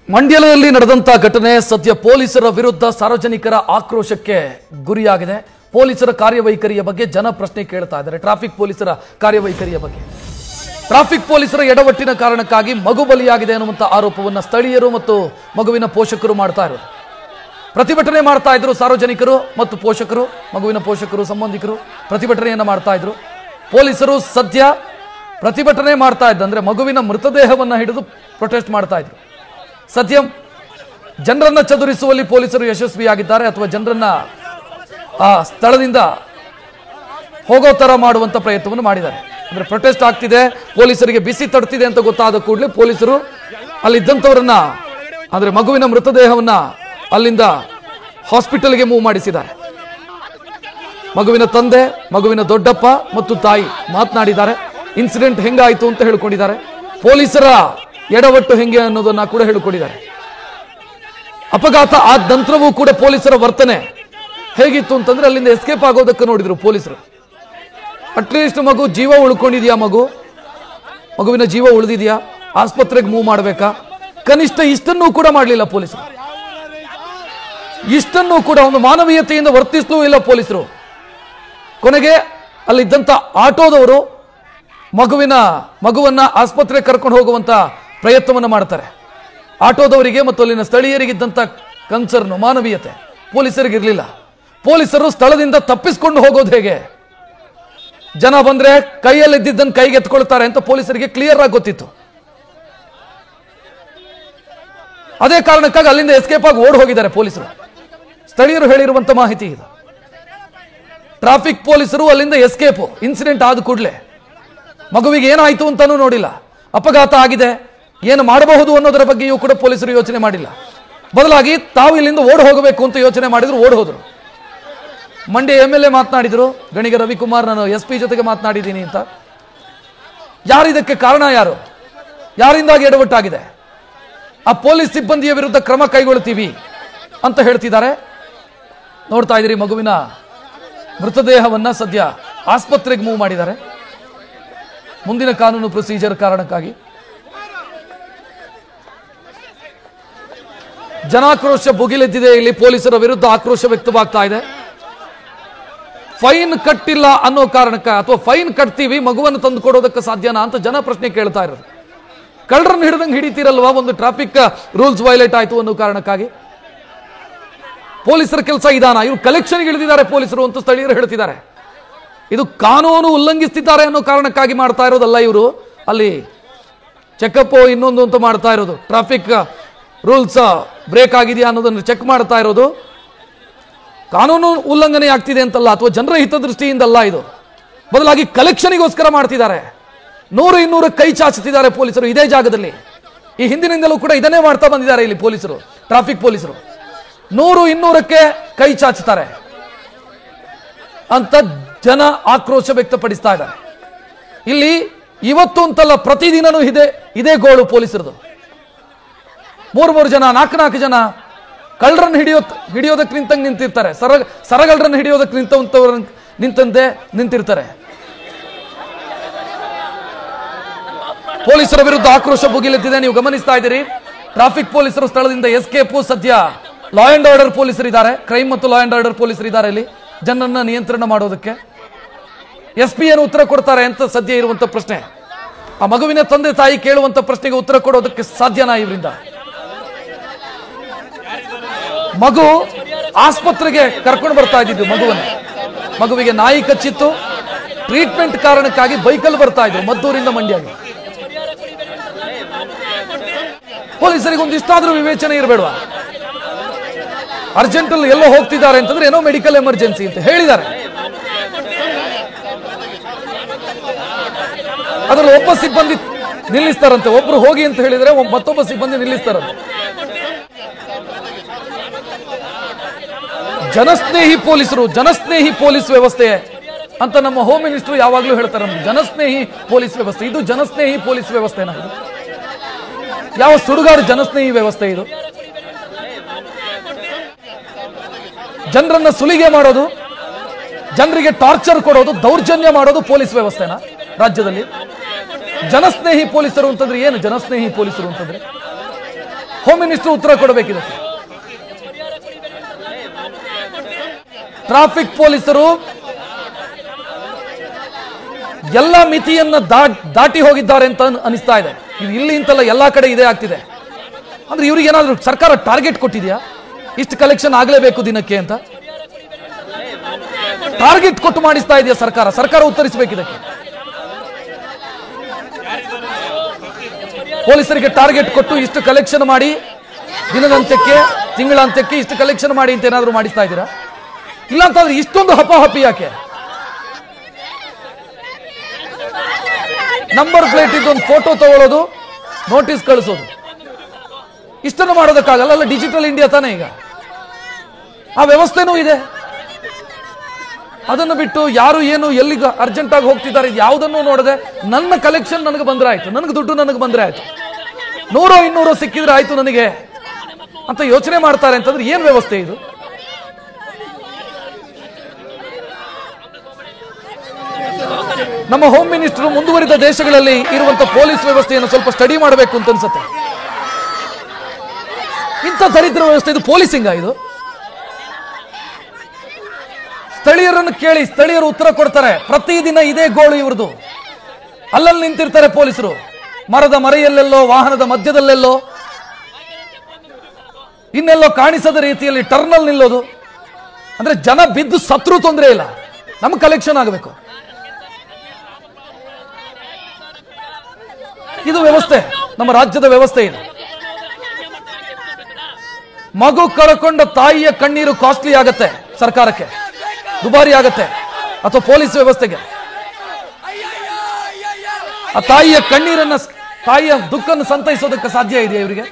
ಮಂಡ್ಯದಲ್ಲಿ ನಡೆದಂತ ಘಟನೆ ಸದ್ಯ ಪೊಲೀಸರ ವಿರುದ್ಧ ಸಾರ್ವಜನಿಕರ ಆಕ್ರೋಶಕ್ಕೆ ಗುರಿಯಾಗಿದೆ. ಪೊಲೀಸರ ಕಾರ್ಯವೈಖರಿಯ ಬಗ್ಗೆ ಜನ ಪ್ರಶ್ನೆ ಕೇಳ್ತಾ ಇದ್ದಾರೆ. ಟ್ರಾಫಿಕ್ ಪೊಲೀಸರ ಕಾರ್ಯವೈಖರಿಯ ಬಗ್ಗೆ, ಟ್ರಾಫಿಕ್ ಪೊಲೀಸರ ಎಡವಟ್ಟಿನ ಕಾರಣಕ್ಕಾಗಿ ಮಗು ಬಲಿಯಾಗಿದೆ ಅನ್ನುವಂತ ಆರೋಪವನ್ನು ಸ್ಥಳೀಯರು ಮತ್ತು ಮಗುವಿನ ಪೋಷಕರು ಮಾಡ್ತಾ ಇದ್ದಾರೆ. ಪ್ರತಿಭಟನೆ ಮಾಡ್ತಾ ಇದ್ರು ಸಾರ್ವಜನಿಕರು ಮತ್ತು ಪೋಷಕರು, ಮಗುವಿನ ಪೋಷಕರು, ಸಂಬಂಧಿಕರು ಪ್ರತಿಭಟನೆಯನ್ನ ಮಾಡ್ತಾ ಇದ್ರು. ಪೊಲೀಸರು ಸದ್ಯ ಪ್ರತಿಭಟನೆ ಮಾಡ್ತಾ ಇದ್ದಂದ್ರೆ ಮಗುವಿನ ಮೃತದೇಹವನ್ನು ಹಿಡಿದು ಪ್ರೊಟೆಸ್ಟ್ ಮಾಡ್ತಾ ಇದ್ರು. ಸದ್ಯ ಜನರನ್ನ ಚದುರಿಸುವಲ್ಲಿ ಪೊಲೀಸರು ಯಶಸ್ವಿಯಾಗಿದ್ದಾರೆ ಅಥವಾ ಜನರನ್ನ ಆ ಸ್ಥಳದಿಂದ ಹೋಗೋ ತರ ಮಾಡುವಂತ ಪ್ರಯತ್ನವನ್ನು ಮಾಡಿದ್ದಾರೆ. ಅಂದ್ರೆ ಪ್ರೊಟೆಸ್ಟ್ ಆಗ್ತಿದೆ, ಪೊಲೀಸರಿಗೆ ಬಿಸಿ ತಡ್ತಿದೆ ಅಂತ ಗೊತ್ತಾದ ಕೂಡಲೇ ಪೊಲೀಸರು ಅಲ್ಲಿದ್ದಂಥವರನ್ನ ಅಂದ್ರೆ ಮಗುವಿನ ಮೃತದೇಹವನ್ನ ಅಲ್ಲಿಂದ ಹಾಸ್ಪಿಟಲ್ಗೆ ಮೂವ್ ಮಾಡಿಸಿದ್ದಾರೆ. ಮಗುವಿನ ತಂದೆ, ಮಗುವಿನ ದೊಡ್ಡಪ್ಪ ಮತ್ತು ತಾಯಿ ಮಾತನಾಡಿದ್ದಾರೆ. ಇನ್ಸಿಡೆಂಟ್ ಹೆಂಗಾಯ್ತು ಅಂತ ಹೇಳ್ಕೊಂಡಿದ್ದಾರೆ. ಪೊಲೀಸರ ಎಡವಟ್ಟು ಹೆಂಗೆ ಅನ್ನೋದನ್ನ ಕೂಡ ಹೇಳಿಕೊಂಡಿದ್ದಾರೆ. ಅಪಘಾತ ಆದ ನಂತರವೂ ಕೂಡ ಪೊಲೀಸರ ವರ್ತನೆ ಹೇಗಿತ್ತು ಅಂತಂದ್ರೆ ಅಲ್ಲಿಂದ ಎಸ್ಕೇಪ್ ಆಗೋದಕ್ಕೆ ನೋಡಿದ್ರು ಪೊಲೀಸರು. ಅಟ್ಲೀಸ್ಟ್ ಮಗು ಜೀವ ಉಳ್ಕೊಂಡಿದ್ಯಾ, ಮಗುವಿನ ಜೀವ ಉಳಿದಿದ್ಯಾ, ಆಸ್ಪತ್ರೆಗೆ ಮೂವ್ ಮಾಡಬೇಕಾ, ಕನಿಷ್ಠ ಇಷ್ಟನ್ನೂ ಕೂಡ ಮಾಡಲಿಲ್ಲ ಪೊಲೀಸರು. ಇಷ್ಟನ್ನೂ ಕೂಡ ಒಂದು ಮಾನವೀಯತೆಯಿಂದ ವರ್ತಿಸಲೂ ಇಲ್ಲ ಪೊಲೀಸರು. ಕೊನೆಗೆ ಅಲ್ಲಿದ್ದಂತ ಆಟೋದವರು ಮಗುವನ್ನ ಆಸ್ಪತ್ರೆಗೆ ಕರ್ಕೊಂಡು ಹೋಗುವಂತ ಪ್ರಯತ್ನವನ್ನು ಮಾಡ್ತಾರೆ. ಆಟೋದವರಿಗೆ ಮತ್ತು ಅಲ್ಲಿನ ಸ್ಥಳೀಯರಿಗಿದ್ದಂತ ಕನ್ಸರ್ನು, ಮಾನವೀಯತೆ ಪೊಲೀಸರಿಗೆ ಇರಲಿಲ್ಲ. ಪೊಲೀಸರು ಸ್ಥಳದಿಂದ ತಪ್ಪಿಸಿಕೊಂಡು ಹೋಗೋದು ಹೇಗೆ, ಜನ ಬಂದ್ರೆ ಕೈಯಲ್ಲಿದ್ದನ್ನು ಕೈಗೆ ಎತ್ಕೊಳ್ತಾರೆ ಅಂತ ಪೊಲೀಸರಿಗೆ ಕ್ಲಿಯರ್ ಆಗಿ ಗೊತ್ತಿತ್ತು. ಅದೇ ಕಾರಣಕ್ಕಾಗಿ ಅಲ್ಲಿಂದ ಎಸ್ಕೇಪ್ ಆಗಿ ಓಡ್ ಹೋಗಿದ್ದಾರೆ ಪೊಲೀಸರು. ಸ್ಥಳೀಯರು ಹೇಳಿರುವಂತ ಮಾಹಿತಿ ಇದು. ಟ್ರಾಫಿಕ್ ಪೊಲೀಸರು ಅಲ್ಲಿಂದ ಎಸ್ಕೇಪ್, ಇನ್ಸಿಡೆಂಟ್ ಆದ ಕೂಡಲೇ ಮಗುವಿಗೆ ಏನಾಯ್ತು ಅಂತಾನೂ ನೋಡಿಲ್ಲ. ಅಪಘಾತ ಆಗಿದೆ, ಏನು ಮಾಡಬಹುದು ಅನ್ನೋದರ ಬಗ್ಗೆಯೂ ಕೂಡ ಪೊಲೀಸರು ಯೋಚನೆ ಮಾಡಿಲ್ಲ. ಬದಲಾಗಿ ತಾವು ಇಲ್ಲಿಂದ ಓಡ್ ಹೋಗಬೇಕು ಅಂತ ಯೋಚನೆ ಮಾಡಿದ್ರು, ಓಡ್ ಹೋದ್ರು. ಮಂಡ್ಯ MLA ಮಾತನಾಡಿದ್ರು, ಗಣಿಗ ರವಿಕುಮಾರ್, ನಾನು SP ಜೊತೆಗೆ ಮಾತನಾಡಿದ್ದೀನಿ ಅಂತ. ಯಾರಿದಕ್ಕೆ ಕಾರಣ, ಯಾರಿಂದಾಗಿ ಎಡವಟ್ಟಾಗಿದೆ, ಆ ಪೊಲೀಸ್ ಸಿಬ್ಬಂದಿಯ ವಿರುದ್ಧ ಕ್ರಮ ಕೈಗೊಳ್ತೀವಿ ಅಂತ ಹೇಳ್ತಿದ್ದಾರೆ. ನೋಡ್ತಾ ಇದ್ದೀರಿ, ಮಗುವಿನ ಮೃತದೇಹವನ್ನ ಸದ್ಯ ಆಸ್ಪತ್ರೆಗೆ ಮೂವ್ ಮಾಡಿದ್ದಾರೆ ಮುಂದಿನ ಕಾನೂನು ಪ್ರೊಸೀಜರ್ ಕಾರಣಕ್ಕಾಗಿ. ಜನಾಕ್ರೋಶ ಭುಗಿಲೆದ್ದಿದೆ. ಇಲ್ಲಿ ಪೊಲೀಸರ ವಿರುದ್ಧ ಆಕ್ರೋಶ ವ್ಯಕ್ತವಾಗ್ತಾ ಇದೆ. ಫೈನ್ ಕಟ್ಟಿಲ್ಲ ಅನ್ನೋ ಕಾರಣಕ್ಕ, ಅಥವಾ ಫೈನ್ ಕಟ್ತೀವಿ ಮಗುವನ್ನು ತಂದು ಕೊಡೋದಕ್ಕೆ ಸಾಧ್ಯನಾ ಅಂತ ಜನ ಪ್ರಶ್ನೆ ಕೇಳ್ತಾ ಇರೋದು. ಕಳ್ಳರನ್ನು ಹಿಡಿದಂಗೆ ಹಿಡಿತೀರಲ್ವಾ, ಒಂದು ಟ್ರಾಫಿಕ್ ರೂಲ್ಸ್ ವೈಲೇಟ್ ಆಯ್ತು ಅನ್ನೋ ಕಾರಣಕ್ಕಾಗಿ. ಪೊಲೀಸರ ಕೆಲಸ ಇದಾನ, ಇವರು ಕಲೆಕ್ಷನ್ಗೆ ಇಳಿದಿದ್ದಾರೆ ಪೊಲೀಸರು ಅಂತ ಸ್ಥಳೀಯರು ಹೇಳ್ತಿದ್ದಾರೆ. ಇದು ಕಾನೂನು ಉಲ್ಲಂಘಿಸ್ತಿದ್ದಾರೆ ಅನ್ನೋ ಕಾರಣಕ್ಕಾಗಿ ಮಾಡ್ತಾ ಇರೋದಲ್ಲ. ಇವರು ಅಲ್ಲಿ ಚೆಕಪ್ ಇನ್ನೊಂದು ಅಂತ ಮಾಡ್ತಾ ಇರೋದು, ಟ್ರಾಫಿಕ್ ರೂಲ್ಸ್ ಬ್ರೇಕ್ ಆಗಿದೆಯಾ ಅನ್ನೋದನ್ನು ಚೆಕ್ ಮಾಡ್ತಾ ಇರೋದು ಕಾನೂನು ಉಲ್ಲಂಘನೆ ಆಗ್ತಿದೆ ಅಂತಲ್ಲ, ಅಥವಾ ಜನರ ಹಿತದೃಷ್ಟಿಯಿಂದಲ್ಲ. ಇದು ಬದಲಾಗಿ ಕಲೆಕ್ಷನ್ಗೋಸ್ಕರ ಮಾಡ್ತಿದ್ದಾರೆ. 100-200 ಕೈ ಚಾಚುತ್ತಿದ್ದಾರೆ ಪೊಲೀಸರು ಇದೇ ಜಾಗದಲ್ಲಿ. ಈ ಹಿಂದಿನಿಂದಲೂ ಕೂಡ ಇದನ್ನೇ ಮಾಡ್ತಾ ಬಂದಿದ್ದಾರೆ ಇಲ್ಲಿ ಪೊಲೀಸರು, ಟ್ರಾಫಿಕ್ ಪೊಲೀಸರು 100-200ಕ್ಕೆ ಕೈ ಚಾಚುತ್ತಾರೆ ಅಂತ ಜನ ಆಕ್ರೋಶ ವ್ಯಕ್ತಪಡಿಸ್ತಾ ಇದ್ದಾರೆ. ಇಲ್ಲಿ ಇವತ್ತು ಅಂತಲ್ಲ, ಪ್ರತಿದಿನನೂ ಇದೇ ಗೋಳು ಪೊಲೀಸರದು. 3 ಜನ, 4 ಜನ ಕಳ್ಳರನ್ನು ಹಿಡಿಯೋದಕ್ಕೆ ನಿಂತಿರ್ತಾರೆ. ಸರಗಳ್ಳರನ್ನು ಹಿಡಿಯೋದಕ್ಕೆ ನಿಂತಂತೆ ನಿಂತಿರ್ತಾರೆ. ಪೊಲೀಸರ ವಿರುದ್ಧ ಆಕ್ರೋಶ ಭುಗಿಲೆದ್ದಿದೆ. ನೀವು ಗಮನಿಸ್ತಾ ಇದ್ದೀರಿ, ಟ್ರಾಫಿಕ್ ಪೊಲೀಸರು ಸ್ಥಳದಿಂದ ಎಸ್ಕೇಪ್. ಸದ್ಯ ಲಾ ಅಂಡ್ ಆರ್ಡರ್ ಪೊಲೀಸರು ಇದ್ದಾರೆ, ಕ್ರೈಮ್ ಮತ್ತು ಲಾ ಅಂಡ್ ಆರ್ಡರ್ ಪೊಲೀಸರು ಇದ್ದಾರೆ ಇಲ್ಲಿ ಜನರನ್ನ ನಿಯಂತ್ರಣ ಮಾಡೋದಕ್ಕೆ. SP ಏನು ಉತ್ತರ ಕೊಡ್ತಾರೆ ಅಂತ ಸದ್ಯ ಇರುವಂತ ಪ್ರಶ್ನೆ. ಆ ಮಗುವಿನ ತಂದೆ ತಾಯಿ ಕೇಳುವಂತ ಪ್ರಶ್ನೆಗೆ ಉತ್ತರ ಕೊಡೋದಕ್ಕೆ ಸಾಧ್ಯನಾ ಇವರಿಂದ? ಮಗು ಆಸ್ಪತ್ರೆಗೆ ಕರ್ಕೊಂಡು ಬರ್ತಾ ಇದ್ದಿದ್ದು ಮಗುವಿಗೆ ನಾಯಿ ಕಚ್ಚಿತ್ತು. ಟ್ರೀಟ್ಮೆಂಟ್ ಕಾರಣಕ್ಕಾಗಿ ಬೈಕಲ್ಲಿ ಬರ್ತಾ ಇದ್ರು ಮದ್ದೂರಿಂದ ಮಂಡ್ಯಗೆ. ಪೊಲೀಸರಿಗೆ ಒಂದಿಷ್ಟಾದ್ರೂ ವಿವೇಚನೆ ಇರಬೇಡವಾ? ಅರ್ಜೆಂಟ್ ಅಲ್ಲಿ ಎಲ್ಲೋ ಹೋಗ್ತಿದ್ದಾರೆ ಅಂತಂದ್ರೆ ಏನೋ ಮೆಡಿಕಲ್ ಎಮರ್ಜೆನ್ಸಿ ಅಂತ ಹೇಳಿದ್ದಾರೆ. ಅದರಲ್ಲಿ ಒಬ್ಬ ಸಿಬ್ಬಂದಿ ನಿಲ್ಲಿಸ್ತಾರಂತೆ, ಒಬ್ರು ಹೋಗಿ ಅಂತ ಹೇಳಿದ್ರೆ ಮತ್ತೊಬ್ಬ ಸಿಬ್ಬಂದಿ ನಿಲ್ಲಿಸ್ತಾರಂತೆ. ಜನಸ್ನೇಹಿ ಪೊಲೀಸರು, ಜನಸ್ನೇಹಿ ಪೊಲೀಸ್ ವ್ಯವಸ್ಥೆ ಅಂತ ನಮ್ಮ ಹೋಮ್ ಮಿನಿಸ್ಟರ್ ಯಾವಾಗ್ಲೂ ಹೇಳ್ತಾರೆ. ಜನಸ್ನೇಹಿ ಪೊಲೀಸ್ ವ್ಯವಸ್ಥೆ, ಇದು ಜನಸ್ನೇಹಿ ಪೊಲೀಸ್ ವ್ಯವಸ್ಥೆನ? ಯಾವ ಸುಡುಗಾಡು ಜನಸ್ನೇಹಿ ವ್ಯವಸ್ಥೆ ಇದು? ಜನರನ್ನ ಸುಲಿಗೆ ಮಾಡೋದು, ಜನರಿಗೆ ಟಾರ್ಚರ್ ಕೊಡೋದು, ದೌರ್ಜನ್ಯ ಮಾಡೋದು ಪೊಲೀಸ್ ವ್ಯವಸ್ಥೆನ ರಾಜ್ಯದಲ್ಲಿ? ಜನಸ್ನೇಹಿ ಪೊಲೀಸರು ಅಂತಂದ್ರೆ ಏನು? ಜನಸ್ನೇಹಿ ಪೊಲೀಸರು ಅಂತಂದ್ರೆ ಹೋಮ್ ಮಿನಿಸ್ಟರ್ ಉತ್ತರ ಕೊಡಬೇಕಿದಕ್ಕೆ. ಟ್ರಾಫಿಕ್ ಪೊಲೀಸರು ಎಲ್ಲ ಮಿತಿಯನ್ನ ದಾಟಿ ಹೋಗಿದ್ದಾರೆ ಅಂತ ಅನಿಸ್ತಾ ಇದೆ. ಇದು ಇಲ್ಲಿ ಇಂತಲ್ಲ, ಎಲ್ಲಾ ಕಡೆ ಇದೇ ಆಗ್ತಿದೆ. ಅಂದ್ರೆ ಇವ್ರಿಗೆ ಏನಾದ್ರು ಸರ್ಕಾರ ಟಾರ್ಗೆಟ್ ಕೊಟ್ಟಿದ್ಯಾ, ಇಷ್ಟು ಕಲೆಕ್ಷನ್ ಆಗಲೇಬೇಕು ದಿನಕ್ಕೆ ಅಂತ? ಟಾರ್ಗೆಟ್ ಕೊಟ್ಟು ಮಾಡಿಸ್ತಾ ಇದೆಯಾ ಸರ್ಕಾರ? ಸರ್ಕಾರ ಉತ್ತರಿಸಬೇಕಿದಕ್ಕೆ. ಪೊಲೀಸರಿಗೆ ಟಾರ್ಗೆಟ್ ಕೊಟ್ಟು ಇಷ್ಟು ಕಲೆಕ್ಷನ್ ಮಾಡಿ ದಿನದಂತ್ಯಕ್ಕೆ, ತಿಂಗಳ ಅಂತ್ಯಕ್ಕೆ ಇಷ್ಟು ಕಲೆಕ್ಷನ್ ಮಾಡಿ ಅಂತ ಏನಾದ್ರು ಮಾಡಿಸ್ತಾ ಇದ್ದೀರಾ? ಇಲ್ಲ ಅಂತಂದ್ರೆ ಇಷ್ಟೊಂದು ಹಪಾಹಪಿ ಯಾಕೆ? ನಂಬರ್ ಪ್ಲೇಟ್ ಇದ್ದೊಂದು ಫೋಟೋ ತಗೊಳ್ಳೋದು, ನೋಟಿಸ್ ಕಳಿಸೋದು, ಇಷ್ಟನ್ನು ಮಾಡೋದಕ್ಕಾಗಲ್ಲ. ಅಲ್ಲ, ಡಿಜಿಟಲ್ ಇಂಡಿಯಾ ತಾನೇ ಈಗ, ಆ ವ್ಯವಸ್ಥೆನೂ ಇದೆ. ಅದನ್ನು ಬಿಟ್ಟು ಯಾರು ಏನು ಎಲ್ಲಿಗೆ ಅರ್ಜೆಂಟ್ ಆಗಿ ಹೋಗ್ತಿದ್ದಾರೆ ಯಾವುದನ್ನು ನೋಡದೆ ನನ್ನ ಕಲೆಕ್ಷನ್ ನನಗೆ ಬಂದ್ರೆ ಆಯ್ತು, ನನಗೆ ದುಡ್ಡು ನನಗೆ ಬಂದ್ರೆ ಆಯ್ತು, 100-200 ಸಿಕ್ಕಿದ್ರೆ ಆಯ್ತು ನನಗೆ ಅಂತ ಯೋಚನೆ ಮಾಡ್ತಾರೆ ಅಂತಂದ್ರೆ ಏನ್ ವ್ಯವಸ್ಥೆ ಇದು? ನಮ್ಮ ಹೋಮ್ ಮಿನಿಸ್ಟರ್ ಮುಂದುವರಿದ ದೇಶಗಳಲ್ಲಿ ಇರುವಂತ ಪೊಲೀಸ್ ವ್ಯವಸ್ಥೆಯನ್ನು ಸ್ವಲ್ಪ ಸ್ಟಡಿ ಮಾಡಬೇಕು ಅಂತ ಅನ್ಸುತ್ತೆ. ಇಂಥ ದರಿದ್ರ ವ್ಯವಸ್ಥೆ ಇದು ಪೊಲೀಸಿಂಗ? ಇದು ಸ್ಥಳೀಯರನ್ನು ಕೇಳಿ, ಸ್ಥಳೀಯರು ಉತ್ತರ ಕೊಡ್ತಾರೆ. ಪ್ರತಿದಿನ ಇದೇ ಗೋಳು ಇವ್ರದು. ಅಲ್ಲಲ್ಲಿ ನಿಂತಿರ್ತಾರೆ ಪೊಲೀಸರು, ಮರದ ಮರೆಯಲ್ಲೆಲ್ಲೋ, ವಾಹನದ ಮಧ್ಯದಲ್ಲೆಲ್ಲೋ, ಇನ್ನೆಲ್ಲೋ ಕಾಣಿಸದ ರೀತಿಯಲ್ಲಿ ಟರ್ನಲ್ ನಿಲ್ಲೋದು. ಅಂದ್ರೆ ಜನ ಬಿದ್ದು ಸತ್ರು ತೊಂದರೆ ಇಲ್ಲ, ನಮ್ಗೆ ಕಲೆಕ್ಷನ್ ಆಗಬೇಕು. ಇದು ವ್ಯವಸ್ಥೆ, ನಮ್ಮ ರಾಜ್ಯದ ವ್ಯವಸ್ಥೆ ಇದು. ಮಗು ಕಳ್ಕೊಂಡ ತಾಯಿಯ ಕಣ್ಣೀರು ಕಾಸ್ಟ್ಲಿ ಆಗತ್ತೆ ಸರ್ಕಾರಕ್ಕೆ, ದುಬಾರಿ ಆಗತ್ತೆ, ಅಥವಾ ಪೊಲೀಸ್ ವ್ಯವಸ್ಥೆಗೆ. ಆ ತಾಯಿಯ ಕಣ್ಣೀರನ್ನ, ತಾಯಿಯ ದುಃಖವನ್ನು ಸಂತೈಸೋದಕ್ಕೆ ಸಾಧ್ಯ ಇದೆಯಾ ಇವರಿಗೆ?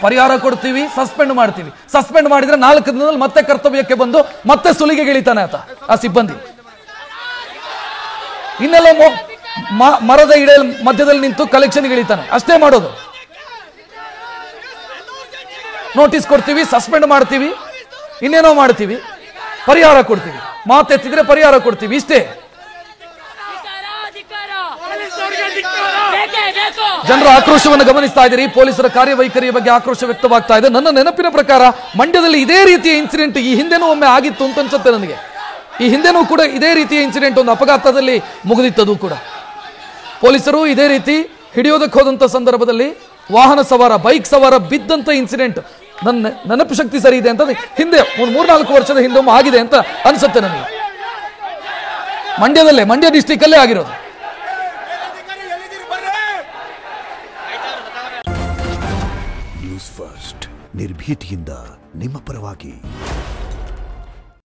ಪರಿಹಾರ ಕೊಡ್ತೀವಿ, ಸಸ್ಪೆಂಡ್ ಮಾಡ್ತೀವಿ. ಸಸ್ಪೆಂಡ್ ಮಾಡಿದ್ರೆ 4 ದಿನದಲ್ಲಿ ಮತ್ತೆ ಕರ್ತವ್ಯಕ್ಕೆ ಬಂದು ಮತ್ತೆ ಸುಲಿಗೆಗೆ ಇಳಿತಾನೆ ಆತ, ಆ ಸಿಬ್ಬಂದಿ. ಇನ್ನೆಲ್ಲ ಮರದ ಇಡೆ ಮಧ್ಯದಲ್ಲಿ ನಿಂತು ಕಲೆಕ್ಷನ್ಗೆ ಇಳಿತಾನೆ. ಅಷ್ಟೇ ಮಾಡೋದು. ನೋಟಿಸ್ ಕೊಡ್ತೀವಿ, ಸಸ್ಪೆಂಡ್ ಮಾಡ್ತೀವಿ, ಇನ್ನೇನೋ ಮಾಡ್ತೀವಿ, ಪರಿಹಾರ ಕೊಡ್ತೀವಿ. ಮಾತೆತ್ತಿದ್ರೆ ಪರಿಹಾರ ಕೊಡ್ತೀವಿ, ಇಷ್ಟೇ. ಜನರ ಆಕ್ರೋಶವನ್ನು ಗಮನಿಸ್ತಾ ಇದ್ದೀರಿ. ಪೊಲೀಸರ ಕಾರ್ಯವೈಖರಿಯ ಬಗ್ಗೆ ಆಕ್ರೋಶ ವ್ಯಕ್ತವಾಗ್ತಾ ಇದೆ. ನನ್ನ ನೆನಪಿನ ಪ್ರಕಾರ ಮಂಡ್ಯದಲ್ಲಿ ಇದೇ ರೀತಿಯ ಇನ್ಸಿಡೆಂಟ್ ಈ ಹಿಂದೆನೂ ಒಮ್ಮೆ ಆಗಿತ್ತು ಅಂತ ಅನ್ಸುತ್ತೆ ನನಗೆ. ಈ ಹಿಂದೆನೂ ಕೂಡ ಇದೇ ರೀತಿಯ ಇನ್ಸಿಡೆಂಟ್ ಒಂದು ಅಪಘಾತದಲ್ಲಿ ಮುಗಿದಿತ್ತದು ಕೂಡ. ಪೊಲೀಸರು ಇದೇ ರೀತಿ ಹಿಡಿಯೋದಕ್ಕೆ ಹೋದಂತ ಸಂದರ್ಭದಲ್ಲಿ ವಾಹನ ಸವಾರ, ಬೈಕ್ ಸವಾರ ಬಿದ್ದಂತ ಇನ್ಸಿಡೆಂಟ್ ನನ್ನ ನೆನಪು ಶಕ್ತಿ ಸರಿ ಇದೆ ಅಂತ ಹಿಂದೆ 3-4 ವರ್ಷದ ಹಿಂದೆ ಆಗಿದೆ ಅಂತ ಅನ್ಸುತ್ತೆ ನನಗೆ. ಮಂಡ್ಯದಲ್ಲೇ, ಮಂಡ್ಯ ಡಿಸ್ಟಿಕ್ ಅಲ್ಲೇ ಆಗಿರೋದು. ನ್ಯೂಸ್ ಫಸ್ಟ್, ನಿರ್ಭೀತಿಯಿಂದ ನಿಮ್ಮ ಪರವಾಗಿ.